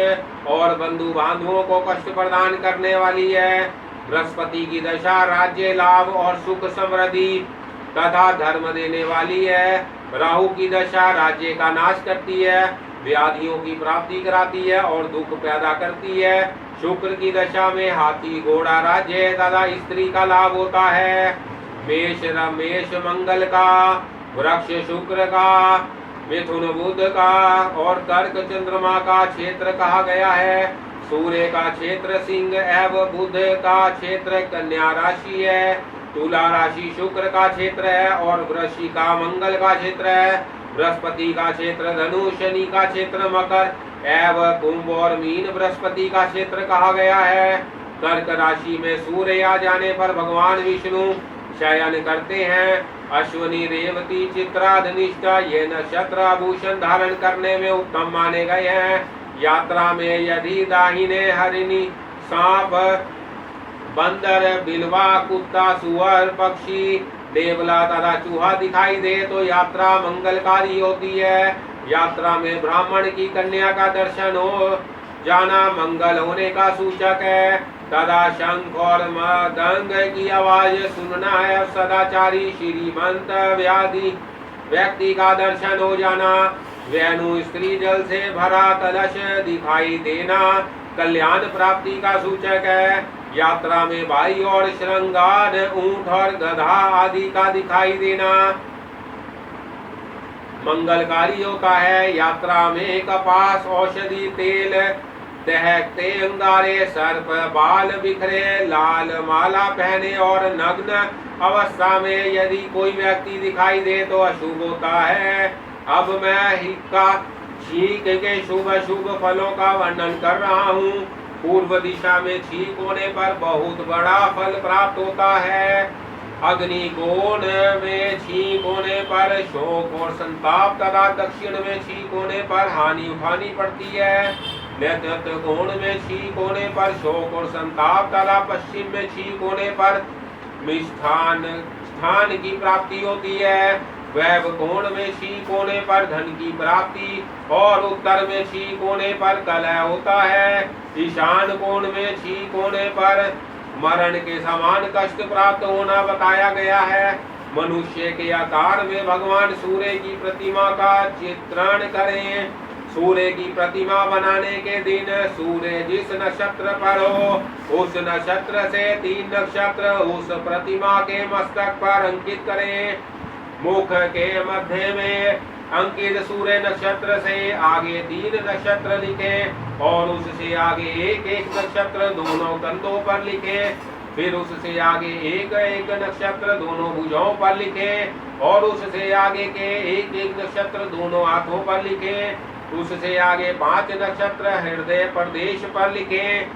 और बंधु बांधवों को कष्ट प्रदान करने वाली है। बृहस्पति की दशा राज्य लाभ और सुख समृद्धि तथा धर्म देने वाली है। राहु की दशा राज्य का नाश करती है, व्याधियों की प्राप्ति कराती है और दुख पैदा करती है। शुक्र की दशा में हाथी घोड़ा राज्य तथा स्त्री का लाभ होता है। मेष रमेश मंगल का, वृक्ष शुक्र का, मिथुन बुध का और कर्क चंद्रमा का क्षेत्र कहा गया है। सूर्य का क्षेत्र सिंह एवं बुध का क्षेत्र कन्या राशि है। तुला राशि शुक्र का क्षेत्र है और वृश्चिका मंगल का क्षेत्र है। बृहस्पति का क्षेत्र धनु, शनि का क्षेत्र मकर एवं कुंभ और मीन बृहस्पति का क्षेत्र कहा गया है। कर्क राशि में सूर्य आ जाने पर भगवान विष्णु शयन करते हैं। अश्विनी रेवती चित्रा धनिष्ठा ये नक्षत्र आभूषण धारण करने में उत्तम माने गए हैं। यात्रा में यदि दाहिने हरिणी, सांप, बंदर, बिलवा, कुत्ता, सुअर, पक्षी, देवला तथा चूहा दिखाई दे तो यात्रा मंगलकारी होती है। यात्रा में ब्राह्मण की कन्या का दर्शन हो जाना मंगल होने का सूचक है। तथा शंख और मृदंग की आवाज सुनना है। सदाचारी श्रीमंत व्याधि व्यक्ति का दर्शन हो जाना। वेणु स्त्री जल से भरा कलश दिखाई देना कल्याण प्राप्ति का सूचक है। यात्रा में बाई और श्रृंगार, ऊंट और गधा आदि का दिखाई देना मंगलकारी होता है। यात्रा में कपास, औषधि तेल, दहकते अंगारे, सर्प बाल बिखरे, लाल माला पहने और नग्न अवस्था में यदि कोई व्यक्ति दिखाई दे तो अशुभ होता है। अब मैं हिक्का छींक के शुभ अशुभ फलों का वर्णन कर रहा हूँ। पूर्व दिशा में छींक होने पर बहुत बड़ा फल प्राप्त होता है। अग्निकोण में छींक होने पर शोक और संताप तथा दक्षिण में छींक होने पर हानि उठानी पड़ती है। नेतृत्व कोण में छींक होने पर शोक और संताप तथा पश्चिम में छींक होने पर स्थान की प्राप्ति होती है। वैव कोण में छींक होने पर धन की प्राप्ति और उत्तर में छींक होने पर कलह होता है। ईशान कोण में छींक होने पर मरण के समान कष्ट प्राप्त होना बताया गया है। मनुष्य के आकार में भगवान सूर्य की प्रतिमा का चित्रण करें। सूर्य की प्रतिमा बनाने के दिन सूर्य जिस नक्षत्र पर हो उस नक्षत्र से 3 नक्षत्र उस प्रतिमा के मस्तक पर अंकित करें। मुख के मध्य में अंकित सूर्य नक्षत्र से आगे 3 नक्षत्र लिखें और उससे आगे एक नक्षत्र दोनों कंधों पर लिखें। फिर उससे आगे एक नक्षत्र दोनों भुजाओं पर लिखें और उससे आगे के एक नक्षत्र दोनों हाथों पर लिखें। उससे आगे 5 नक्षत्र हृदय प्रदेश पर लिखें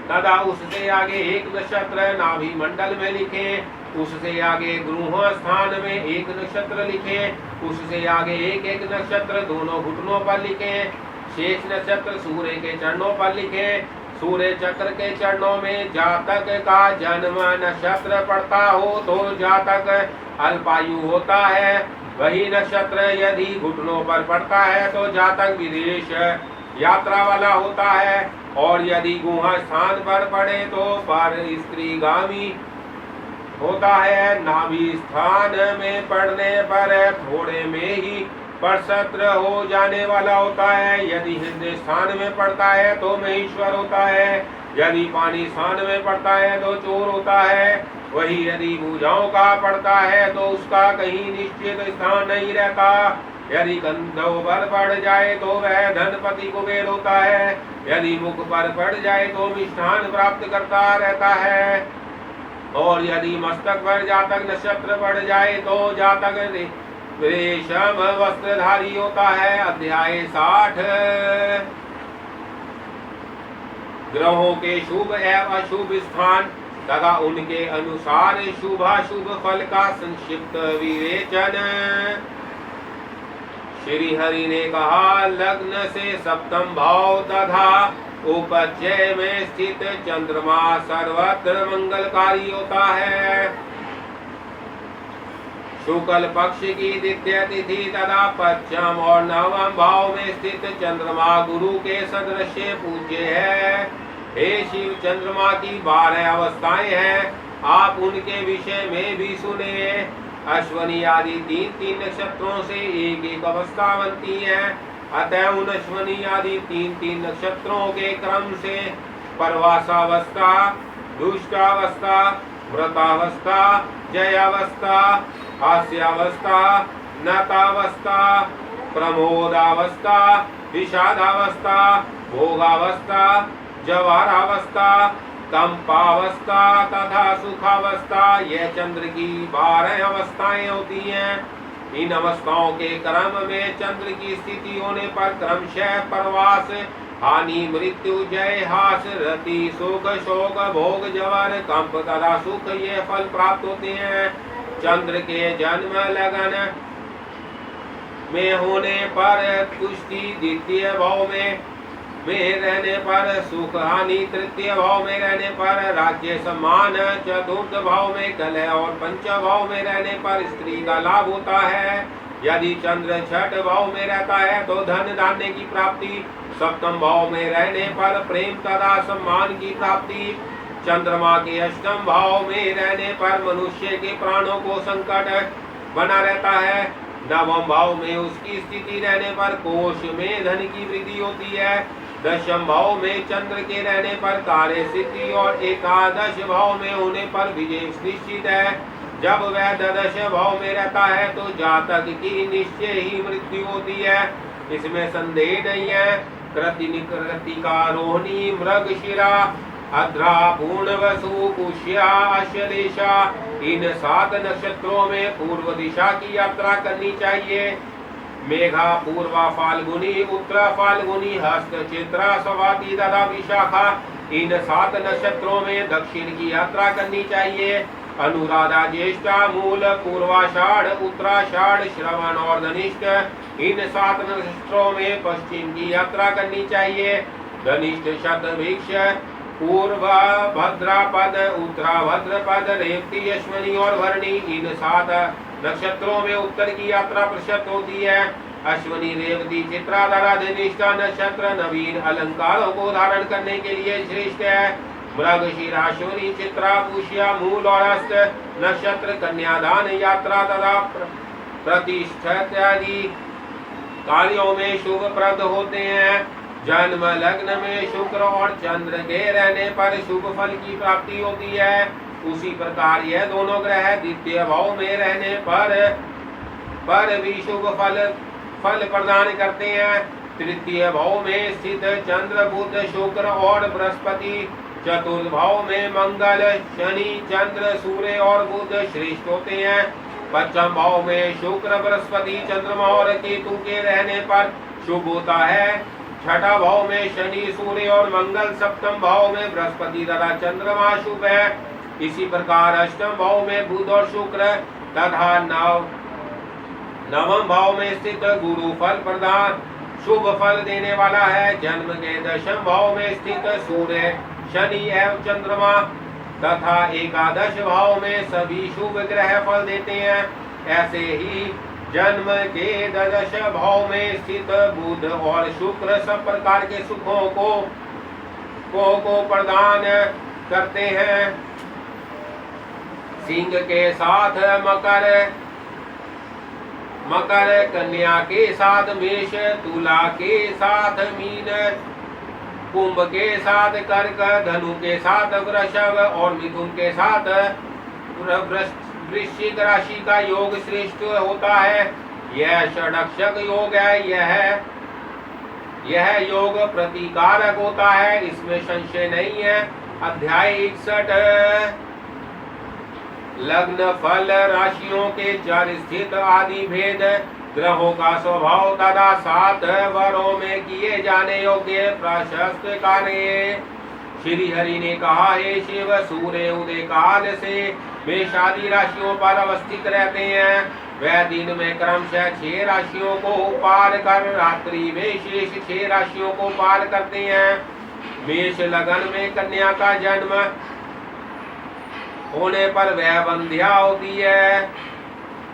तथा उससे आगे 1 नक्षत्र नाभि मंडल में लिखें। उससे आगे गृह स्थान में 1 नक्षत्र लिखें। उससे आगे एक नक्षत्र दोनों घुटनों पर लिखें। शेष नक्षत्र सूर्य के चरणों पर लिखें। सूर्य चक्र के चरणों में जातक का जन्म नक्षत्र पड़ता हो तो जातक अल्पायु होता है। वही नक्षत्र यदि घुटनों पर पड़ता है तो जातक विदेश यात्रा वाला होता है। और यदि गुहा स्थान पर पड़े तो पर स्त्रीगामी होता है। नाभि स्थान में पड़ने पर थोड़े में ही परसत्र हो जाने वाला होता है। यदि हृदय स्थान में पड़ता है तो महेश्वर होता है। यदि पानी स्थान में पड़ता है तो चोर होता है। वही यदि भुजाओं का पड़ता है तो उसका कहीं निश्चित स्थान नहीं रहता। यदि कंधों पर पड़ जाए तो वह धनपति कुबेर होता है। यदि मुख पर पड़ जाए तो मिष्ठान प्राप्त करता रहता है। और यदि मस्तक पर जातक नक्षत्र पड़ जाए तो जातक रेशम वस्त्रधारी होता है। अध्याय 60 ग्रहों के शुभ एवं अशुभ स्थान तथा उनके अनुसार शुभाशुभ फल का संक्षिप्त विवेचन। श्री हरि ने कहा, लग्न से सप्तम भाव तथा उपजय में स्थित चंद्रमा सर्वत्र मंगलकारी होता है। शुक्ल पक्ष की द्वितीय तिथि तथा पश्चिम और नवम भाव में स्थित चंद्रमा गुरु के सदृश पूज्य है। हे शिव, चंद्रमा की 12 अवस्थाएं हैं, आप उनके विषय में भी सुने। अश्वनी आदि 3 नक्षत्रों से एक अवस्था बनती है। अतः उन अश्वनी आदि 3 नक्षत्रों के क्रम से परवासावस्था, दुष्टावस्था, व्रतावस्था, जयावस्था, हास्यावस्था, नतावस्था, प्रमोदावस्था, विषादावस्था, भोगावस्था, जवारावस्था, कंपावस्था तथा सुखावस्था, यह चंद्र की 12 अवस्थाएं होती हैं। इन अवस्थाओं के क्रम में चंद्र की स्थिति होने पर क्रमशः परवास, हानि, मृत्यु, जय, हास, रति, सुख, शोक, भोग, जवर, कंप तथा सुख ये फल प्राप्त होते हैं। चंद्र के जन्म लगन में होने पर तुष्टि, द्वितीय भाव में रहने पर सुख, हानि, तृतीय भाव में रहने पर राज्य, सम्मान, चतुर्थ भाव में कलह और पंचम भाव में रहने पर स्त्री का लाभ होता है। यदि चंद्र छठ भाव में रहता है तो धन धान्य की प्राप्ति, सप्तम भाव में रहने पर प्रेम तथा सम्मान की प्राप्ति, चंद्रमा के अष्टम भाव में रहने पर मनुष्य के प्राणों को संकट बना रहता है। नवम भाव में उसकी स्थिति रहने पर कोष में धन की वृद्धि होती है। दशम भाव में चंद्र के रहने पर कार्य सिद्धि और एकादश भाव में होने पर विजय निश्चित है। जब वह द्वादश भाव में रहता है तो जातक की निश्चय ही मृत्यु होती है, इसमें संदेह नहीं है। कृतिका, रोहिणी, मृगशिरा, अद्रा, पूर्णवसु, पुष्या, आश्लेषा, इन 7 नक्षत्रों में पूर्व दिशा की यात्रा करनी चाहिए। मेघा, पूर्वा फाल्गुनी, उत्तरा फाल्गुनी, हस्त, चित्रा, स्वाति तथा विशाखा, इन 7 नक्षत्रों में दक्षिण की यात्रा करनी चाहिए। अनुराधा, ज्येष्ठा, मूल, पूर्वाषाढ़, उत्तराषाढ़, श्रवण और धनिष्ठ, इन 7 नक्षत्रों में पश्चिम की यात्रा करनी चाहिए। धनिष्ठ, शतभिक्ष, पूर्व भद्रापद, उत्तराभद्रपद, रेवती, अश्विनी और भरणी, इन 7 नक्षत्रों में उत्तर की यात्रा प्रशस्त होती है। अश्विनी, रेवती, चित्रा तथा धनिष्ठा नक्षत्र नवीन अलंकारों को धारण करने के लिए श्रेष्ठ है। मृगशिरा, अश्विनी, चित्रा, पुष्या, मूल और हस्त नक्षत्र कन्यादान यात्रा तथा प्रतिष्ठा इत्यादि कार्यों में शुभप्रद होते हैं। जन्म लग्न में शुक्र और चंद्र के रहने पर शुभ फल की प्राप्ति होती है। उसी प्रकार यह दोनों ग्रह द्वितीय भाव में रहने पर भी शुभ फल प्रदान करते हैं। तृतीय भाव में स्थित चंद्र, बुध, शुक्र और बृहस्पति, चतुर्थ भाव में मंगल, शनि, चंद्र, सूर्य और बुध श्रेष्ठ होते हैं। पंचम भाव में शुक्र, बृहस्पति, चंद्रमा और केतु के रहने पर शुभ होता है। छठा भाव में शनि, सूर्य और मंगल, सप्तम भाव में बृहस्पति तथा चंद्रमा शुभ है। इसी प्रकार अष्टम भाव में बुध और शुक्र तथा नवम भाव में स्थित गुरु फल प्रदान शुभ फल देने वाला है। जन्म के दशम भाव में स्थित सूर्य, शनि एवं चंद्रमा तथा एकादश भाव में सभी शुभ ग्रह फल देते हैं। ऐसे ही जन्म के द्वादश भाव में स्थित बुध और शुक्र सब प्रकार के सुखों को प्रदान करते हैं। सिंह के साथ मकर, कन्या के साथ मेष, तुला के साथ मीन, कुंभ के साथ कर्क, धनु के साथ वृषभ और मिथुन के साथ वृश्चिक राशि का योग श्रेष्ठ होता है। यह षडक्षक योग है। यह योग प्रतिकारक होता है, इसमें संशय नहीं है। अध्याय 61 लग्न फल, राशियों के चर स्थित आदि भेद, ग्रहों का स्वभाव तथा 7 वरों में किए जाने योग्य प्रशस्त कार्य। श्री हरि ने कहा, हे शिव, सूर्य उदय काल से मेषादि राशियों पर अवस्थित रहते हैं। वह दिन में क्रमशः 6 राशियों को पार कर रात्रि में शेष 6 राशियों को पार करते हैं। मेष लगन में कन्या का जन्म होने पर वह वंध्या होती है।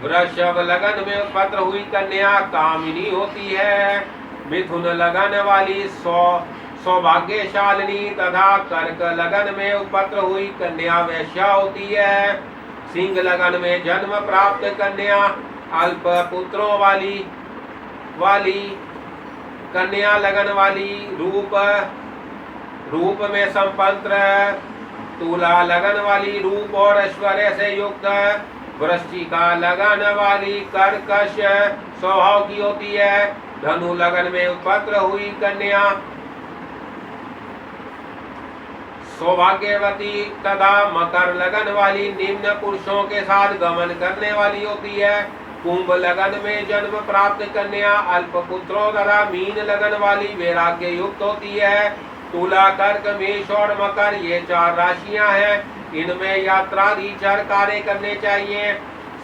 वृषभ लगन में उत्पन्न हुई कन्या कामिनी होती है। मिथुन लगन वाली सौभाग्यशालिनी तथा कर्क लगन में उत्पन्न हुई कन्या वैश्या होती है। सिंह लगन में जन्म प्राप्त कन्या अल्प पुत्रों वाली कन्या लगन वाली रूप में संपन्न, तुला लगन वाली रूप और ऐश्वर्य से युक्त, वृश्चिका लगन वाली कर्कश स्वभाव की होती है, धनु लगन में उत्पन्न हुई कन्या सौभाग्यवती तथा मकर लगन वाली निम्न पुरुषों के साथ गमन करने वाली होती है, कुंभ लगन में जन्म प्राप्त कन्या अल्प पुत्रों तथा मीन लगन वाली वैराग्य युक्त होती है। तुला, कर्क, मेष और मकर ये 4 राशियां हैं, इनमें यात्रादि चर कार्य करने चाहिए।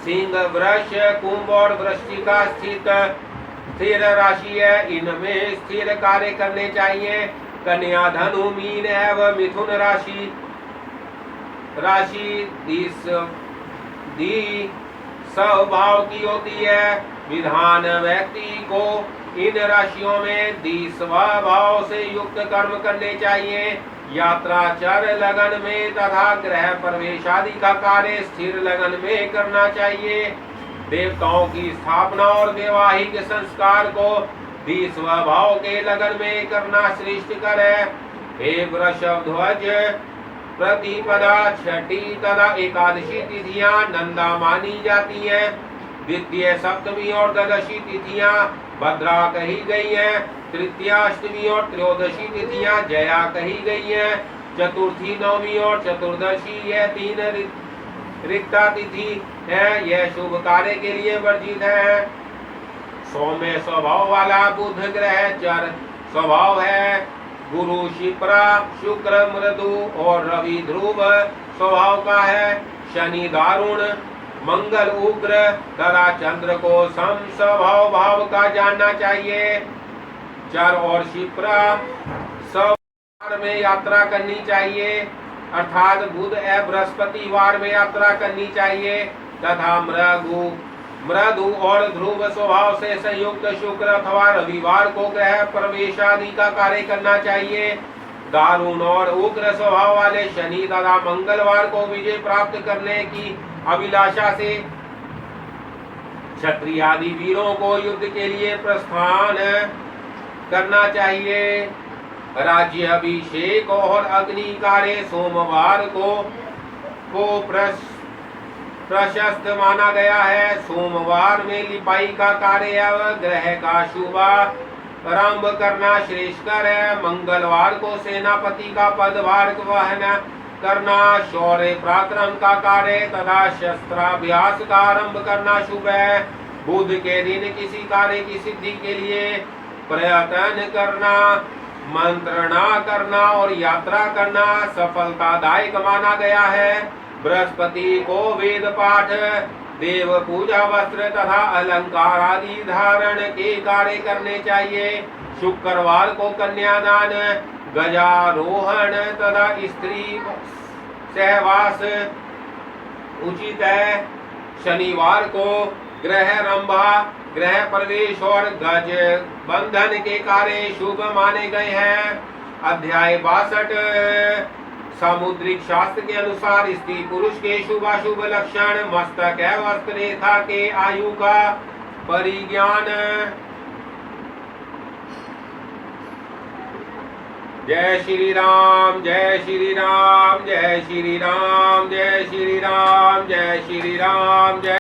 सिंह, वृष, कुंभ और वृश्चिका स्थिर राशि है, इनमें स्थिर कार्य करने चाहिए। कन्या, धनु, मीन एवं मिथुन राशि स्वभाव की होती है। विधान व्यक्ति को इन राशियों में स्वभाव से युक्त कर्म करने चाहिए। यात्रा चर लगन में तथा गृह प्रवेश आदि का कार्य स्थिर लगन में करना चाहिए। देवताओं की स्थापना और वैवाहिक संस्कार को स्वभाव के लगन में करना श्रेष्ठकर है। हे वृषभ ध्वज, प्रतिपदा, छठी तथा एकादशी तिथियां नंदा मानी जाती हैं। द्वितीय, सप्तमी और द्वादशी तिथियां भद्रा कही गई हैं। तृतीया, अष्टमी और त्रयोदशी तिथियां जया कही गई हैं। चतुर्थी, नवमी और चतुर्दशी यह 3 रिक्ता तिथि है, यह शुभ कार्य के लिए वर्जित है। सौम्य स्वभाव वाला बुध ग्रह चर स्वभाव है। गुरु शिप्रा, शुक्र मृदु और रवि ध्रुव स्वभाव का है। शनि दारुण, मंगल उग्र तथा चंद्र को सम स्वभाव भाव का जानना चाहिए। चर और शिप्रा वार में यात्रा करनी चाहिए, अर्थात बुध एवं बृहस्पति वार में यात्रा करनी चाहिए तथा मृदु और ध्रुव स्वभाव से संयुक्त शुक्र अथवा रविवार को ग्रह प्रवेश आदि का कार्य करना चाहिए। दारुण और उग्र स्वभाव वाले शनि तथा मंगलवार को विजय प्राप्त करने की अभिलाषा से क्षत्रिय आदि वीरों को युद्ध के लिए प्रस्थान करना चाहिए। राज्य अभिषेक और अग्नि कार्य सोमवार को प्रशस्त माना गया है। सोमवार में लिपाई का कार्य एवं ग्रह का शुभारंभ करना श्रेष्ठकर है। मंगलवार को सेनापति का पदभार वहन करना, शौर्य पराक्रम का कार्य तथा शस्त्राभ्यास का आरंभ करना शुभ है। बुध के दिन किसी कार्य की सिद्धि के लिए प्रयत्न करना, मंत्रणा करना और यात्रा करना सफलतादायक माना गया है। बृहस्पति को वेद पाठ, देव पूजा, वस्त्र तथा अलंकार आदि धारण के कार्य करने चाहिए। शुक्रवार को कन्यादान, गजारोहण तथा स्त्री सहवास उचित है। शनिवार को ग्रह रंभा, ग्रह प्रवेश और गज बंधन के कार्य शुभ माने गए हैं। अध्याय 62 सामुद्रिक शास्त्र के अनुसार स्त्री पुरुष के शुभाशुभ लक्षण, मस्तक एवं हस्तरेखा के आयु का परिज्ञान। जय श्री राम, जय श्री राम, जय श्री राम, जय श्री राम, जय श्री राम, जय